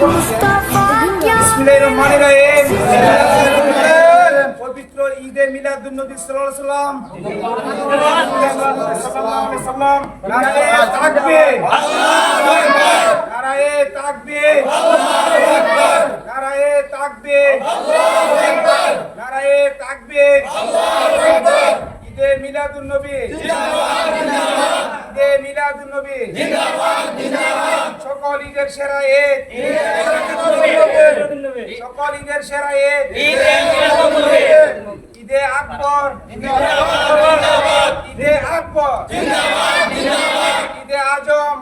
বিসমিল্লাহিররহমানিররহিম। পবিত্র ঈদে মিলাদুন নবী সাল্লাল্লাহু আলাইহি সাল্লাম। নারায়ে তাকবীর, আল্লাহু আকবার। নারায়ে তাকবীর, আল্লাহু আকবার। নারায়ে তাকবীর, আল্লাহু আকবার। নারায়ে তাকবীর, আল্লাহু আকবার। ঈদে মিলাদুন নবী জিন্দাবাদ, জিন্দাবাদ। ঈদে মিলাদুন নবী জিন্দাবাদ, জিন্দাবাদ। সকল ঈদের সেরা ঈদ, সকল ঈদের সেরা ঈদ, ঈদে আকবর, ঈদে আকবর, ঈদে আজম,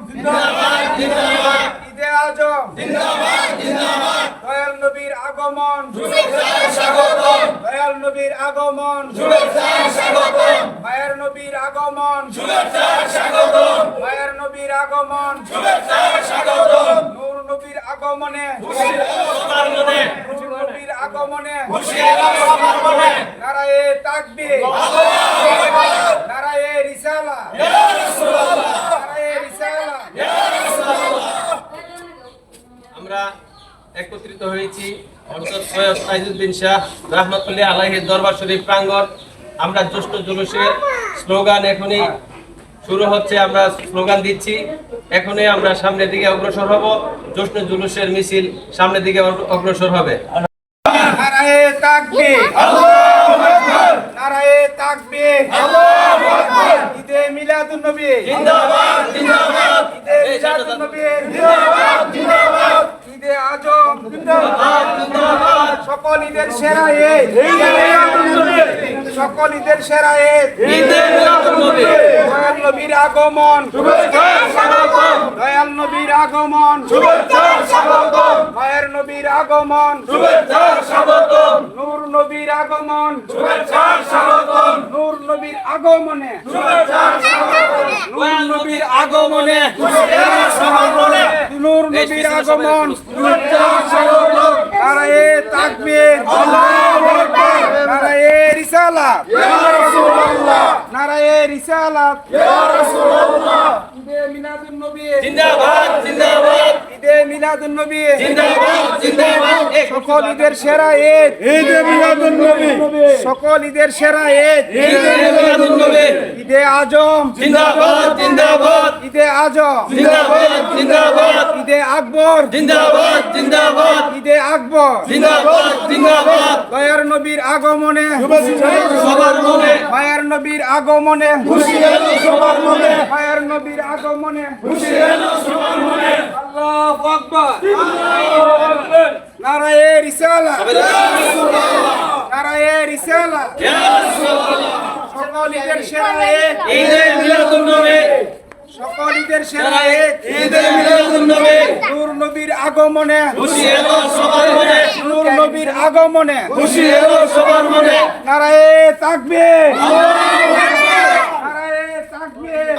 ঈদে আজম, দয়াল নবীর আগমন, দয়াল নবীর আগমন, মায়ের নবীর আগমন, মায়ের নবীর আগমন, নূর নবীর আগমনে, নূর নবীর আগমনে, নারায়ে তাকবীর, নারায়ে রিসালা, নারায়ে রিসালা। আমরা একত্রিত হয়েছি হযরত সৈয়দ সাইদুদ্দিন শাহ রাহমাতুল্লাহ আলাইহির দরবার শরীফ প্রাঙ্গণ। আমরা জ্যৈষ্ঠ জুলুসের স্লোগান এখনই শুরু হচ্ছে, আমরা স্লোগান দিচ্ছি। এখনই আমরা সামনের দিকে অগ্রসর হব। জ্যৈষ্ঠ জুলুসের মিছিল সামনের দিকে অগ্রসর হবে। নারায়ে তাকবীর, আল্লাহু আকবার। নারায়ে তাকবীর, আল্লাহু আকবার। ঈদে মিলাদুন নবী জিন্দাবাদ, জিন্দাবাদ। ঈদে মিলাদুন নবী জিন্দাবাদ, জিন্দাবাদ। ঈদে আজম জিন্দাবাদ, জিন্দাবাদ। সকল ঈদের সেরা ঈদ, ঈদে মিলাদুন নবী। সকল ঈদের সেরা ঈদ, ঈদে মিলাদুন নবী। দয়াল নবীর আগমন, শুভেচ্ছা স্বাগতম। দয়াল নবীর আগমন, শুভেচ্ছা স্বাগতম। মায়ের নবীর আগমন, শুভেচ্ছা স্বাগতম। নূর নবীর আগমন, শুভেচ্ছা স্বাগতম। নূর নবীর আগমনে, শুভেচ্ছা স্বাগতম। নূর নবীর আগমনে, শুভেচ্ছা স্বাগতম। নূর নবীর আগমন, শুভেচ্ছা স্বাগতম। নারায়ে তাকবীর, আল্লাহু আকবার। নারায়ে রিসালাত, ইয়া রাসূলুল্লাহ। নারায়ে রিসালাত, ইয়া রাসূলুল্লাহ। ঈদে মিলাদুন নবী জিন্দাবাদ, জিন্দাবাদ। ঈদে মিলাদুন নবী জিন্দাবাদ, জিন্দাবাদ। সকল ঈদের সেরা ঈদ, ঈদে মিলাদুন নবী। সকল ঈদের সেরা ঈদ, ঈদে মিলাদুন নবী। ঈদে আজম জিন্দাবাদ, জিন্দাবাদ। ঈদে আজম জিন্দাবাদ, জিন্দাবাদ। ঈদে আকবর জিন্দাবাদ, জিন্দাবাদ। ঈদে আকবর। জিন্দাবাদ, জিন্দাবাদ। দয়ার নবীর আগমনে, সবার মনে মায়ের নবীর আগমনে, খুশি এলো সবার মনে, মায়ের নবীর আগমনে, খুশি এলো সবার মনে। আল্লাহু আকবার। নারায়ে রিসালাত, নারায়ে রিসালাত। সকল ঈদের সেরা ঈদ, ঈদে মিলাদুন নবী। সকল ঈদের সেরা ঈদ, ঈদে মিলাদুন নবী। নূর নবীর আগমনে, খুশি এলো সবার মনে, নূর নবীর আগমনে, খুশি এলো সবার মনে। নারায়ে তাকবীর, নারায়ে তাকবীর।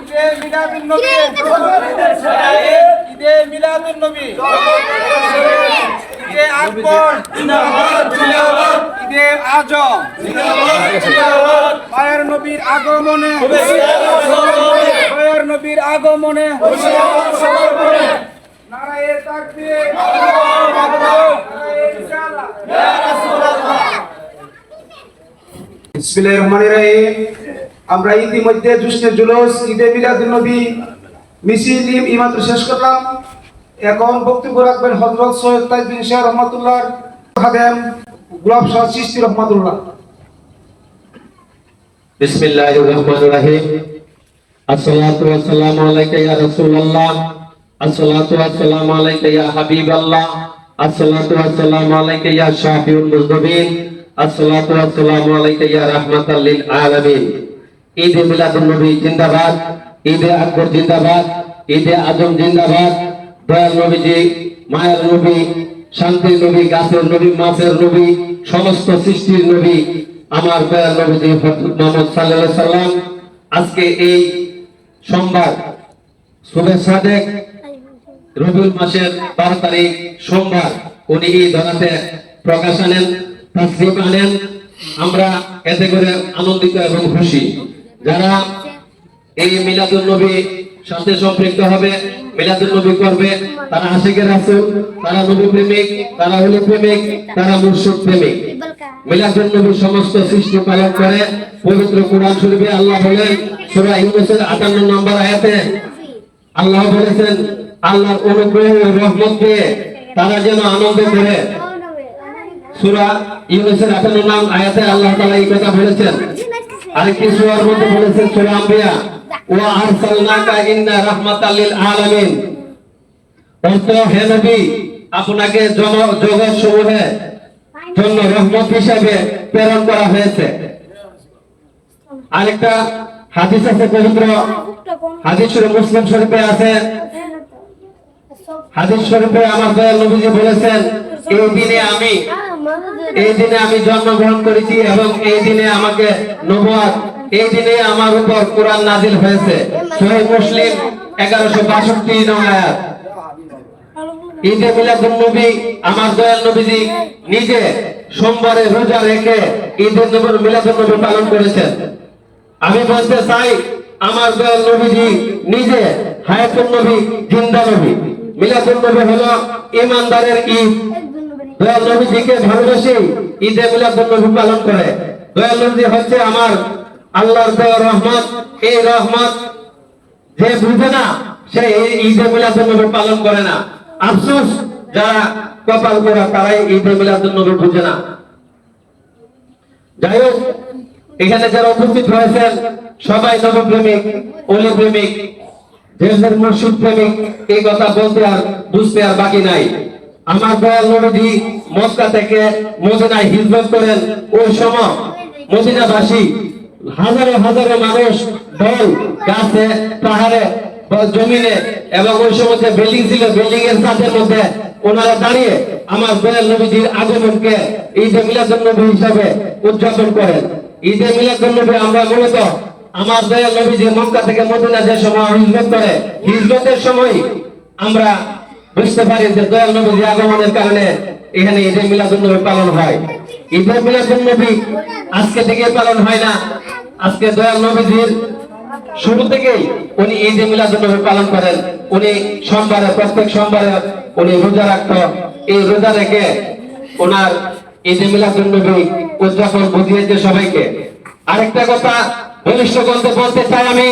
ঈদে মিলাদুন নবী, ঈদে মিলাদুন নবী। ঈদে আকবর, ঈদে আজম, মায়ের নবীর আগমনে, মায়ের নবীর আগমনে, নারায়ে তাকবীর, নারায়ে রিসালাত। বিসমিল্লাহিররহমানিররহিম। আমরা ইতিমধ্যে জুসনে জুলুস ঈদে মিলাদুন নবী মিছিল ইমাম শেষ করলাম। এখন বক্তব্য রাখবেন হযরত সৈয়দ সাইদুদ্দিন শাহ রহমাতুল্লাহ খাদেম গোলাপ শাহ চিশতি রহমাতুল্লাহ। বিসমিল্লাহির রহমানির রহিম। আসসালাতু ওয়াসসালামু আলাইকা ইয়া রাসূলুল্লাহ। আসসালাতু ওয়াসসালামু আলাইকা ইয়া হাবিবাল্লাহ। আসসালাতু ওয়াসসালামু আলাইকা ইয়া শাফিউল মুযনিবিন। আসসালাতু ওয়াসসালামু আলাইকা ইয়া রাহমাতাল লিল আলামিন। ঈদে মিলাদুন নবী জিন্দাবাদ, ঈদে আকবর জিন্দাবাদ, ঈদে আজম জিন্দাবাদ। দয়াল নবীজি, মায়ের নবী, শান্তির নবী, গাছের নবী, মাছের নবী, সমস্ত সৃষ্টির নবী আমার দয়াল নবীজি হযরত মুহাম্মদ সাল্লাল্লাহু আলাইহি সাল্লাম আজকে এই সোমবার শুভে সাদেক রবিউল মাসের 12 তারিখ সোমবার উনি এই ধরাতে প্রকাশ আনেন, তাসরিফ আনেন। আমরা এতে করে আনন্দিত এবং খুশি। যারা এই মিলাদুন নবী সাথে সম্পৃক্ত হবে, মিলাদুন নবী করবে, তারা আশিকের রাসূল, তারা নবী প্রেমিক, তারা ওলি প্রেমিক, তারা মুর্শিদ প্রেমিক। মিলাদুন নবীর সমস্ত সৃষ্টি পালন করে পবিত্র কোরআন শরীফে আল্লাহ বলেন সূরা ইউনূসের 58 নম্বর আয়াতে আল্লাহ বলেছেন আল্লাহর অনুগ্রহ ও রহমত দিয়ে তারা যেন আনন্দ করে। সূরা ইউনূসের 58 নং আয়াতে আল্লাহ তাআলা এই কথা বলেছেন। আরেকটি সূরার মধ্যে বলেছেন সূরা আম্বিয়া ওয়া আরসালনাকা ইন্না রাহমাতাল লিল আলামিন। অর্থ হে নবী আপনাকে জগৎ সমূহের জন্য রহমত হিসেবে প্রেরণ করা হয়েছে। আরেকটা হাদিস আছে পবিত্র হাদিস শরীফ মুসলিম শরীফে আছে। হাদিস শরীফে আমার দয়াল নবীজি বলেছেন এই দিনে আমি জন্মগ্রহণ করেছি এবং এই দিনে আমাকে নবুয়ত, এই দিনে আমার উপর কোরআন নাজিল হয়েছে। সহিহ মুসলিম 1162 নং আয়াত। ঈদে মিলাদুন নবী আমার দয়াল নবীজি নিজে সোমবারে রোজা রেখে ঈদে মিলাদুন নবী পালন করেছেন। আমি বলতে চাই আমার দয়াল নবীজি নিজে হায়াতুন নবী, জিন্দা নবী। মিলাদুন নবী হলো ঈমানদারের ঈদ। দয়াল নবীজিকে ভালোবেসে ঈদে মিলাদুন নবী পালন করে। দয়াল নবী হচ্ছে আমার আল্লাহর দেওয়া রহমত। এই রহমত যে বুঝে না সে এই ঈদে মিলাদুন নবী পালন করে না। আফসোস যারা কপাল পোড়া তারাই ঈদে মিলাদুন নবী বুঝে না। যাই হোক, এখানে যারা উপস্থিত হয়েছেন সবাই নবী প্রেমিক, ওলি প্রেমিক, দেশের মুর্শিদ প্রেমিক। এই কথা বলতে আর বুঝতে আর বাকি নাই। আমার দয়াল নবীজি মক্কা থেকে মদিনায় হিজরত করেন। ওই সময় মদিনাবাসী হাজারে হাজারে মানুষ দল গাছে, পাহাড়ে, জমিনে এবং ওই সময় যে বিল্ডিং ছিল বিল্ডিং এর ছাদের মধ্যে ওনারা দাঁড়িয়ে আমার দয়াল নবীজির আগমনকে ঈদে মিলাদুন নবী হিসাবে উদযাপন করেন। ঈদে মিলাদুন নবী আমরা মূলত আমার দয়াল নবীজি মক্কা থেকে মদিনা যে সময় হিজরত করে, হিজরতের সময় আমরা বুঝতে পারি যে দয়াল নবীর আগমনের কারণে এখানে ঈদে মিলাদুন নবী পালন হয়। ঈদে মিলাদুন নবী আজকে থেকে পালন হয় না। আজকে দয়াল নবীজির শুরু থেকেই উনি ঈদে মিলাদুন নবী পালন করেন। উনি সোমবারে, প্রত্যেক সোমবারে উনি রোজা রাখতো। এই রোজা রেখে ওনার ঈদে মিলাদুন নবী উদযাপন বুঝিয়েছে সবাইকে। আরেকটা কথা বলিষ্ঠকণ্ঠে বলতে চাই আমি,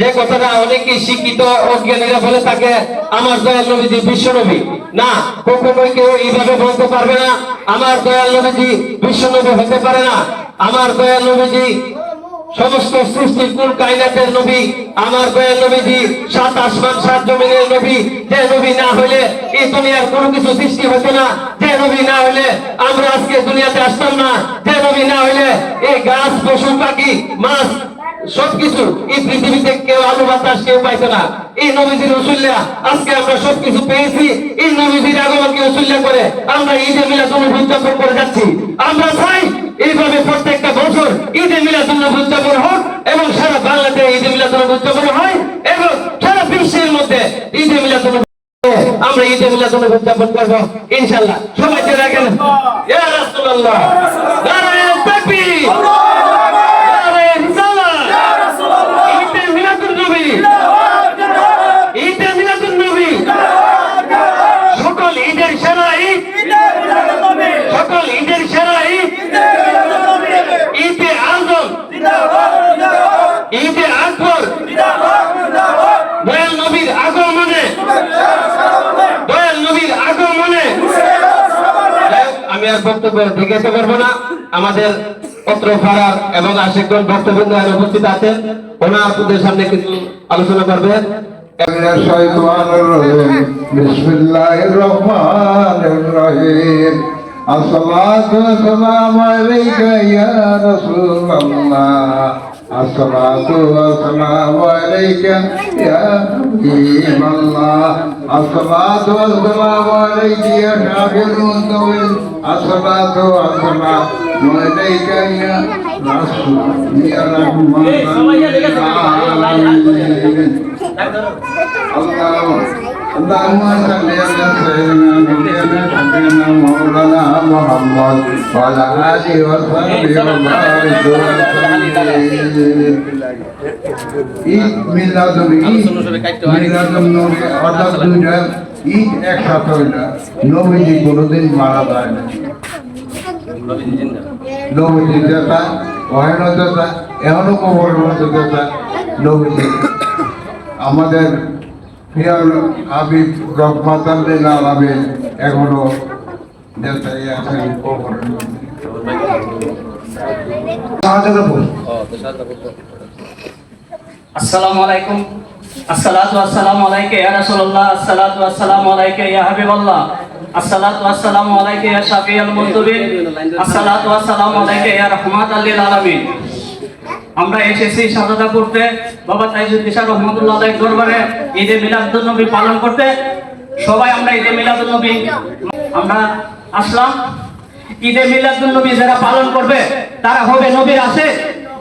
যে কথাটা অনেকেই শিক্ষিত অজ্ঞানীরা বলে থাকে আমার দয়াল নবীজি বিশ্ব নবী। না, কখনোই কেউ এইভাবে বলতে পারবে না আমার দয়াল নবীজি বিশ্ব নবী হতে পারে না। আমার দয়াল নবীজি সমস্ত সৃষ্টির কুল কায়নাতের নবী। আমার দয়াল নবীজি 7 আসমান 7 জমিনের নবী। যে নবী না হলে এই দুনিয়ার কোনো কিছু সৃষ্টি হতো না। যে নবী না হলে আমরা আজকে দুনিয়াতে আসতাম না। যে নবী না হলে এই গাছ, পশু, পাখি, মাছ সবকিছু এই পৃথিবীতে কেউ আলো বাতাস কেউ পাইতো না। এই নবীজির উসুল্লা আজকে আমরা সবকিছু পেয়েছি। এই নবীজির আগমনকে উসুল্লা করে আমরা ঈদে মিলাদুন নবী উদযাপন করে যাচ্ছি। আমরা চাই এইভাবে প্রত্যেকটা বছর ঈদে মিলাদুন নবী উদযাপন হোক এবং সারা বাংলাতে ঈদে মিলাদুন নবী উদযাপন হয় এবং সারা বিশ্বের মধ্যে ঈদে মিলাদুন নবী আমরা ঈদে মিলাদুন নবী উদযাপন করব ইনশাআল্লাহ। সবাই যে রাখেন ইয়া রাসূলুল্লাহ, নারায়ে তাকবীর, নারায়ে রিসালাত, ইয়া রাসূলুল্লাহ, ঈদে মিলাদুন নবী, ঈদে মিলাদুন নবী, সকল ঈদের সেরা ঈদ, সকল ঈদের সেরা ঈদ, ঈদে আজম, ঈদে আকবর, দয়াল নবীর আগমনে, দয়াল নবীর আগমনে। আমি আর বক্তব্য ঢেকেতে পারবো না। আমাদের পত্র ফারার এবং আশিকগণ বক্তবৃন্দ উপস্থিত আছেন, ওনাদের সামনে কিছু আলোচনা করবেন। বিসমিল্লাহির রহমানির রহিম। আসসালাতু ওয়াসসালামু আলাইকা ইয়া রাসূলুল্লাহ। আসসালাতু ওয়াসসালামু আলাইকা ইয়া হাবিবাল্লাহ। আসসালাতু ওয়াসসালামু আলাইকা ইয়া শাফিউল মুতাওয়াল। আসসালাতু ওয়াসসালামু আলাইকা ইয়া রাসূল ইয়া রাহমাতুল আলামিন। আল্লাহ اللهم صل على سيدنا مولانا محمد وعلى آله وصحبه وبارك وسلم ঈদ মিলাদুল নবী অর্থাৎ দুইটা ঈদ একসাথে হইল নবীজি কোনোদিন মারা যায় না নবীজি যেটা অহেন যেটা এখনো কবর মধ্যে যেটা নবীজি আমাদের প্রিয় হাবিব রহমাতুল্লিল আলামিন এখনো যেটাই আছেন কবর আসসালামু আলাইকুম আসসালাতু ওয়াসসালামু আলাইকা ইয়া রাসূলুল্লাহ আসসালাতু ওয়াসসালামু আলাইকা ইয়া হাবিবাল্লাহ আসসালাতু ওয়াসসালামু আলাইকা ইয়া শাফিউল মুনতাবির আসসালাতু ওয়াসসালামু আলাইকা ইয়া রাহমাতাল লিল আলামিন। আমরা এসেছি শাহাদাত করতে বাবা তাইজুদ্দিন শাহ রহমাতুল্লাহ আলাইহির দরবারে ঈদে মিলাদুন নবী পালন করতে। সবাই আমরা ঈদে মিলাদুন নবী আমরা আসলাম। ঈদে মিলাদুন নবী যারা পালন করবে তারা হবে নবীর আশিক,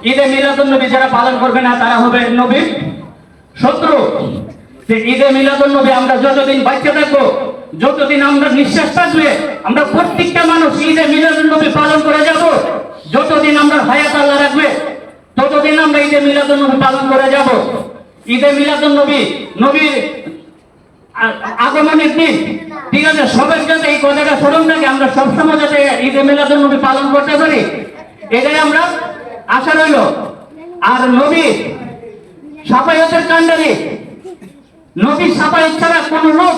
ঈদে মিলাদুন নবী যারা পালন করবে না তারা হবে নবীর শত্রু। যে ঈদে মিলাদুন নবী আমরা যতদিন বাঁচে থাকবো, যতদিন আমরা নিঃশ্বাস থাকবে, আমরা প্রত্যেকটা মানুষ ঈদে মিলাদুন নবী পালন করে যাব। যতদিন আমরা হায়াত আল্লাহ রাখবে ততদিন আমরা ঈদে মিলাদুন নবী পালন করে যাব। ঈদে মিলাদুন নবী নবীর আগমনের দিন, ঠিক আছে, সবার যাতে এই কথাটা স্মরণ থাকে, আমরা সবসময় যাতে ঈদে মিলাদুন নবী পালন করতে পারি, এটাই আমরা আশা রইল। আর নবী সাফায়াতের কান্ডারি, নবী সাফায়াত ছাড়া কোন লোক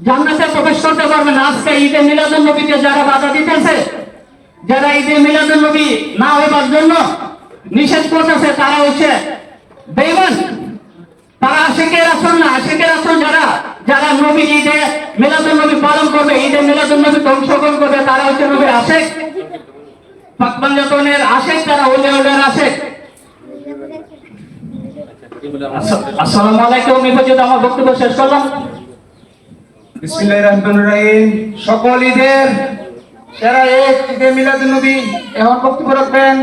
জান্নাতে প্রবেশ করতে পারবে না। আজকে ঈদে মিলাদুন নবীতে যারা বাধা দিতেছে, যারা ঈদে মিলাদুন নবী না হবার জন্য নিষেধ করতেছে, তারা হচ্ছে বেঈমান, তারা আশিকের রাসূল না। আশিকের রাসূল যারা যারা নবী ঈদে মিলাদুন নবী পালন করবে, ঈদে মিলাদুন নবী অংশগ্রহণ করবে, তারা হচ্ছে নবীর আশিক, পাকবাঞ্জাতনের আশিক, তারা ওলিয়াউলের আশিক। আসসালামু আলাইকুম। আমি আমার বক্তব্য শেষ করলাম। বিসমিল্লাহির রহমানির রহিম। সকল ঈদের সেরা ঈদ ঈদে মিলাদুন নবী। এখন বক্তব্য রাখবেন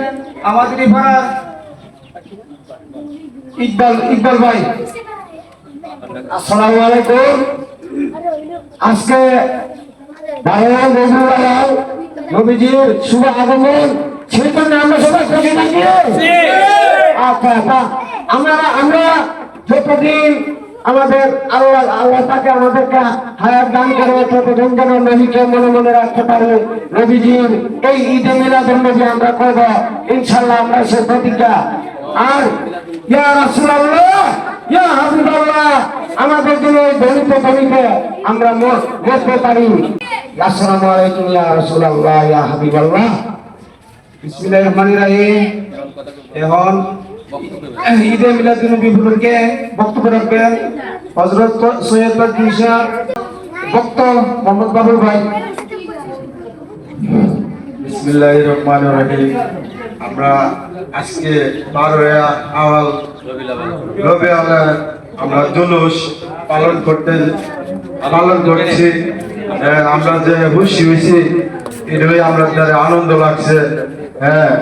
আমাদের পাড়ার ইকবাল ভাই। আসসালামু আলাইকুম। আজকে বারোয়ান রবিউল নবীজির শুভ আগমন, সেই জন্য আমরা সবাই খুশি থাকি। আচ্ছা আচ্ছা, আমরা যতদিন আমাদের আল্লাহ তাকে আমাদেরকে হায়াত দান করে, ততদিন যেন নবীকে মনে মনে রাখতে পারে। নবীজির এই ঈদে মিলাদুন নবী আমরা করবো ইনশাল্লাহ, আমরা সে প্রতিজ্ঞা। আর ইয়া রাসূলুল্লাহ ইয়া হাবিবাল্লাহ আমাদের জন্য ধনীতে আমরা বলতে পারি আসসালামু আলাইকুম ইয়া রাসূলুল্লাহ ইয়া হাবিবাল্লাহ। বিসমিল্লাহির রহমানির রহিম। এখন ঈদে মিলাদুন নবী উপলক্ষে বক্তব্য রাখবেন হযরত সৈয়দ তাজউদ্দিন শাহ বক্তা মোহাম্মদ বাবুল ভাই। বিসমিল্লাহির রহমানির রহিম। আমরা আজকে 12 আওয়াল রবিউল আউয়াল আমরা জুলুস পালন করছি। আমরা যে খুশি হয়েছি, এটাই আমরা আনন্দ লাগছে। হ্যাঁ,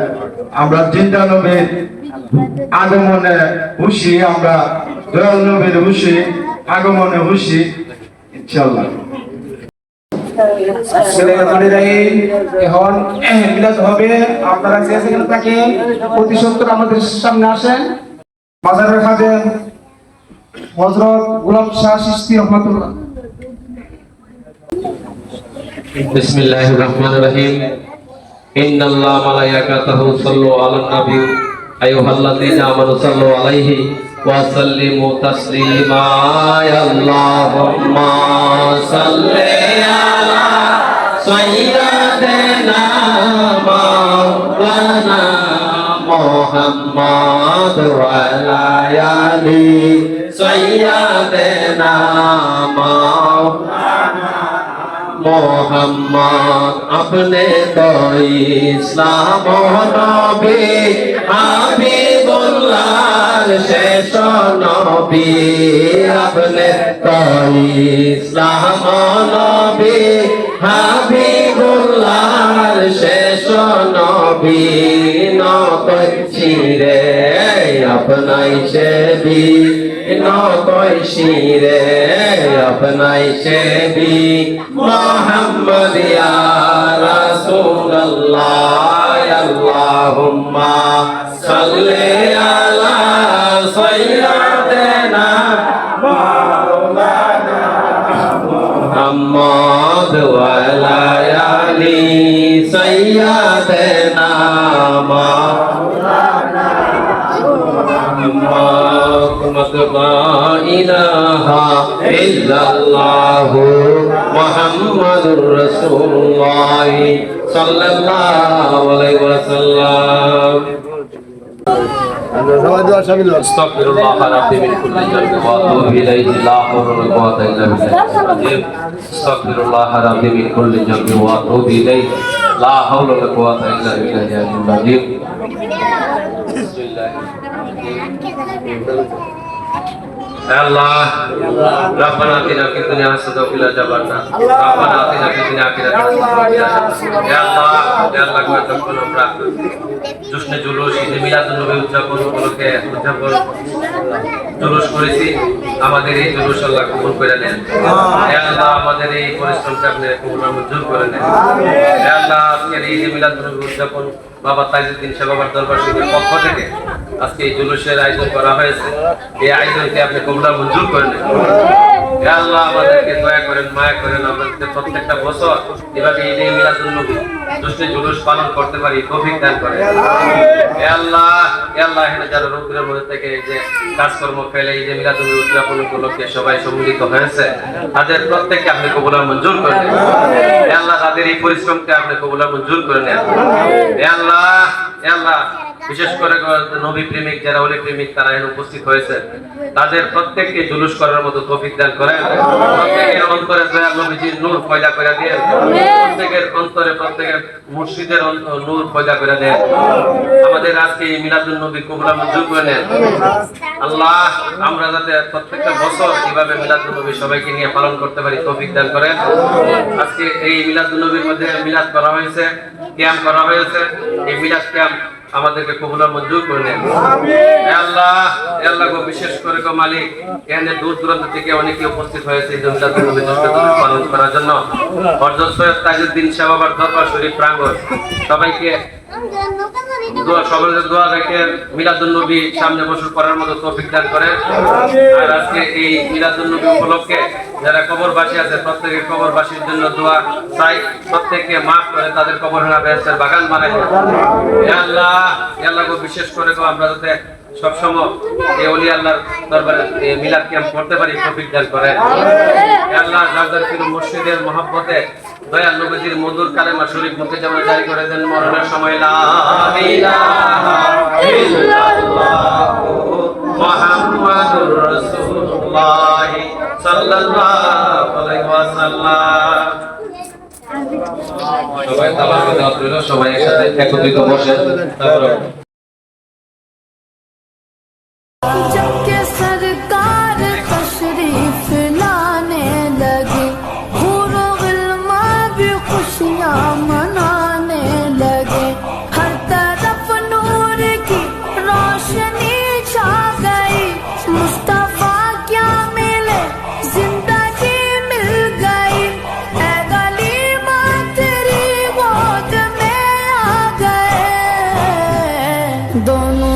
আমরা জিন্দা নবীর আগমনে খুশি, আমরা দয়াল নবীর খুশি, আগমনে খুশি ইনশাআল্লাহ। এখন মিলাদ হবে, আপনারা যে যেখানে থাকেন অতি সত্তর আমাদের সামনে আসেন। মাজারের খাদেম হযরত গোলাম শাহ চিশতি রহমাতুল্লাহ। বিসমিল্লাহির রহমানির রহিম। ইন্নাল্লাহা ওয়া মালাইকাতাহু সাল্লু আলান নবী আইয়ুহাল্লাযীনা আমানু সাল্লু আলাইহি ওয়া সাল্লিমু তাসলিমা। আল্লাহুম্মা সাল্লি আলা সাইয়্যিদিনা মাওলানা মুহাম্মদ ওয়া আলা আলি সাইয়্যিদিনা মাওলানা মোহাম্মদ। আপনি তো ইসলাম নবী হাবিবুল্লাহর শেষ নবী। আপনি তো ইসলাম নবী হাবিবুল্লাহর শেষ নবী। নবী ছিরে আপনাই সেবী নয় শিরে আপনাই সে বি মোহাম্মদ ইয়া রাসূলুল্লাহ আল্লাহুম্মা সাল্লি আলা সাইয়্যিদিনা محمد وعلى آل سيدنا محمد لا إله إلا الله محمد رسول الله صلى الله عليه وسلم استغفر الله ربي من كل ذنب واتوب اليه لا حول ولا قوه الا بالله استغفر الله ربي من كل ذنب واتوب اليه لا حول ولا قوه الا بالله العظيم بسم الله Allah Rabbana atina fid dunya hasanatan wa fil akhirati hasanatan Rabbana atina fid dunya hasanatan ya Allah gua taqabbal আমরা জশ্নে জুলুস ঈদে মিলাদুন নবী উদযাপন উপলক্ষে জুলুস করেছি আমাদের এই জুলুস আল্লাহ কবুল করে নেন হে আল্লাহ আমাদের এই পরিশ্রমকে আপনি কবুল মঞ্জুর করে নেন হে আল্লাহ আজকের এই ঈদে মিলাদুন নবী উদযাপন বাবা তাজউদ্দিন শাহ বাবার দরবার শরীফের পক্ষ থেকে আজকে এই জুলুসের আয়োজন করা হয়েছে এই আয়োজনকে আপনি কবুল মঞ্জুর করে নেন হে আল্লাহ আমাদেরকে দয়া করেন মায়া করেন আমাদের প্রত্যেকটা বছর এভাবে ঈদে মিলাদুন নবী জশ্নে জুলুস পালন করতে পারি তৌফিক দান করেন হে আল্লাহ এখানে যারা রোগের মধ্যে থেকে এই যে কাজকর্ম ফেলে ঈদে মিলাদুন নবী উদযাপন উপলক্ষে সবাই সম্মিলিত হয়েছে তাদের প্রত্যেককে আপনি কবুল মঞ্জুর করে নেন হে আল্লাহ তাদের এই পরিশ্রমকে আপনি কবুল মঞ্জুর করে নেন হে আল্লাহ বিশেষ করে নবী প্রেমিক যারা ওলি প্রেমিক তারা এখানে উপস্থিত হয়েছে তাদের প্রত্যেককে জুলুস করার মতো তৌফিক দান করেন প্রত্যেকের অন্তরে দয়া নবীজির নূর পয়দা করে দেন প্রত্যেকের অন্তরে প্রত্যেকের মুর্শিদের নূর পয়দা করে দেন আমাদের আজকে এই মিলাদুন নবী কবুল মঞ্জুর করে নেন আল্লাহ আমরা যাতে প্রত্যেকটা বছর এইভাবে মিলাদুন নবী সবাইকে নিয়ে পালন করতে পারি তৌফিক দান করেন আজকে এই মিলাদুন নবীর মধ্যে মিলাদ করা হয়েছে কিয়াম করা হয়েছে এই মিলাদ কিয়াম আমাদেরকে কবুল মঞ্জুর করে নেন হে আল্লাহ গো বিশেষ করে গো মালিক এখানে দূর দূরান্ত থেকে অনেকে উপস্থিত হয়েছে এই মিলাদুন নবী পালন করার জন্য হযরত সৈয়দ তাজউদ্দিন শাহ বাবার দরবার শরীফ প্রাঙ্গণ সবাইকে সকলের দোয়া রেখে মিলাদুন নবী সামনে বছর করার মতো তৌফিক দান করেন আর আজকে এই মিলাদুন নবী উপলক্ষে যারা কবরবাসী আছে প্রত্যেকের কবরবাসীর জন্য দোয়া চাই প্রত্যেককে মাফ করে তাদের কবর না বেহেশতের বাগান বানাই দেন হে আল্লাহ গো বিশেষ করে গো আমরা যাতে সবসময় এই ওলি আল্লাহর দরবারে মিলাদ কিয়াম করতে পারি তৌফিক দান করেন হে আল্লাহ যাদের পীর মুর্শিদের মহব্বতে দয়াল নবীজির মধুর কালেমা শরীফ মুখে যেমন জারি করে দেন মরণের সময় লা ইলাহা ইল্লাল্লাহ মুহাম্মাদুর রাসূলুল্লাহ সাল্লাল্লাহু আলাইহি ওয়াসাল্লাম সবাই তাবারক দাও সবাই একসাথে একত্রিত বসে তারপর जब के सरकार तशरीफ लाने लगे हूरों गिल्मा भी खुशियाँ मनाने लगे हर तरफ नूर की रोशनी छा गई मुस्तफा क्या मिले जिंदगी मिल गई ऐ गलीमा तेरी गोद में आ गए दोनों